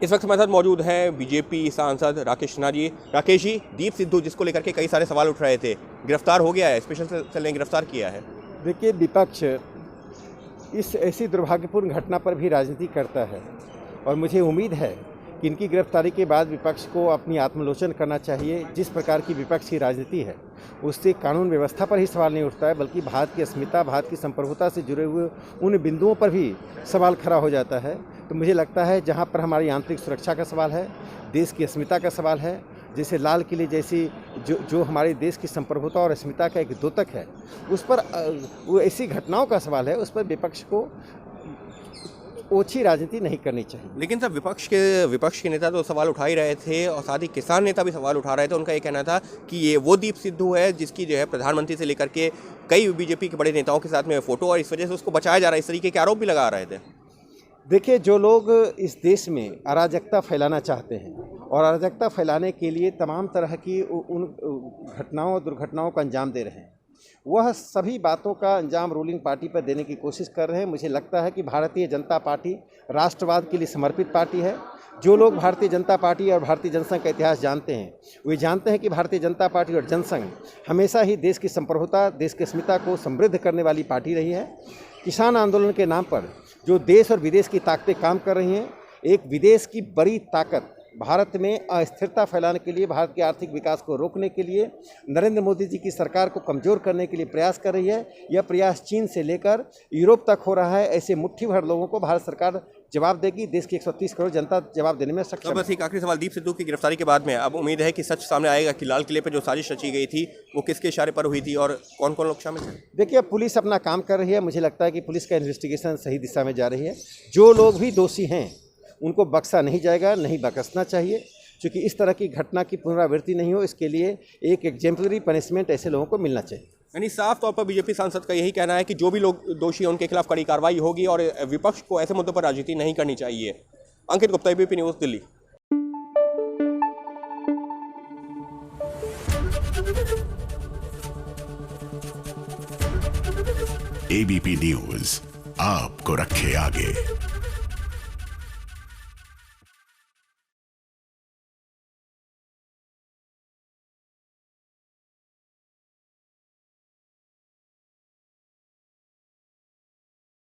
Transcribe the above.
इस वक्त हमारे साथ मौजूद हैं बीजेपी सांसद राकेश सिन्हा जी। राकेश जी, दीप सिद्धू जिसको लेकर के कई सारे सवाल उठ रहे थे, गिरफ्तार हो गया है, स्पेशल सेल ने गिरफ्तार किया है। देखिए, विपक्ष इस ऐसी दुर्भाग्यपूर्ण घटना पर भी राजनीति करता है और मुझे उम्मीद है कि इनकी गिरफ्तारी के बाद विपक्ष को अपनी आत्मलोचन करना चाहिए। जिस प्रकार की विपक्ष की राजनीति है उससे कानून व्यवस्था पर ही सवाल नहीं उठता है, बल्कि भारत की अस्मिता, भारत की संप्रभुता से जुड़े हुए उन बिंदुओं पर भी सवाल खड़ा हो जाता है। तो मुझे लगता है जहाँ पर हमारी आंतरिक सुरक्षा का सवाल है, देश की अस्मिता का सवाल है, जैसे लाल किले जैसी जो हमारे देश की संप्रभुता और अस्मिता का एक द्योतक है, उस पर वो ऐसी घटनाओं का सवाल है, उस पर विपक्ष को ओछी राजनीति नहीं करनी चाहिए। लेकिन सर, विपक्ष के नेता तो सवाल उठा ही रहे थे और साथ ही किसान नेता भी सवाल उठा रहे थे। उनका ये कहना था कि ये वो दीप सिद्धू है जिसकी जो है प्रधानमंत्री से लेकर के कई बीजेपी के बड़े नेताओं के साथ में फोटो, और इस वजह से उसको बचाया जा रहा है, इस तरीके के आरोप भी लगा रहे थे। देखिए, जो लोग इस देश में अराजकता फैलाना चाहते हैं और अराजकता फैलाने के लिए तमाम तरह की उन घटनाओं और दुर्घटनाओं का अंजाम दे रहे हैं, वह सभी बातों का अंजाम रूलिंग पार्टी पर देने की कोशिश कर रहे हैं। मुझे लगता है कि भारतीय जनता पार्टी राष्ट्रवाद के लिए समर्पित पार्टी है। जो लोग भारतीय जनता पार्टी और भारतीय जनसंघ का इतिहास जानते हैं, वे जानते हैं कि भारतीय जनता पार्टी और जनसंघ हमेशा ही देश की संप्रभुता, देश की अस्मिता को समृद्ध करने वाली पार्टी रही है। किसान आंदोलन के नाम पर जो देश और विदेश की ताकतें काम कर रही हैं, एक विदेश की बड़ी ताकत भारत में अस्थिरता फैलाने के लिए, भारत के आर्थिक विकास को रोकने के लिए, नरेंद्र मोदी जी की सरकार को कमज़ोर करने के लिए प्रयास कर रही है। यह प्रयास चीन से लेकर यूरोप तक हो रहा है। ऐसे मुट्ठी भर लोगों को भारत सरकार जवाब देगी। देश की 130 करोड़ जनता जवाब देने में सक्षम है। बस एक आखिरी सवाल, दीप सिद्धू की गिरफ्तारी के बाद में अब उम्मीद है कि सच सामने आएगा कि लाल किले पर जो साजिश रची गई थी वो किसके इशारे पर हुई थी और कौन कौन लोग शामिल थे? देखिए, पुलिस अपना काम कर रही है। मुझे लगता है कि पुलिस का इन्वेस्टिगेशन सही दिशा में जा रही है। जो लोग भी दोषी हैं उनको बख्शा नहीं जाएगा, नहीं बख्शना चाहिए, क्योंकि इस तरह की घटना की पुनरावृत्ति नहीं हो, इसके लिए एक एग्जेम्पलरी पनिशमेंट ऐसे लोगों को मिलना चाहिए। यानी साफ तौर पर बीजेपी सांसद का यही कहना है कि जो भी लोग दोषी हैं उनके खिलाफ कड़ी कार्रवाई होगी और विपक्ष को ऐसे मुद्दों पर राजनीति नहीं करनी चाहिए। Ankit Gupta, ABP news, Delhi. ABP news आपको रखे आगे।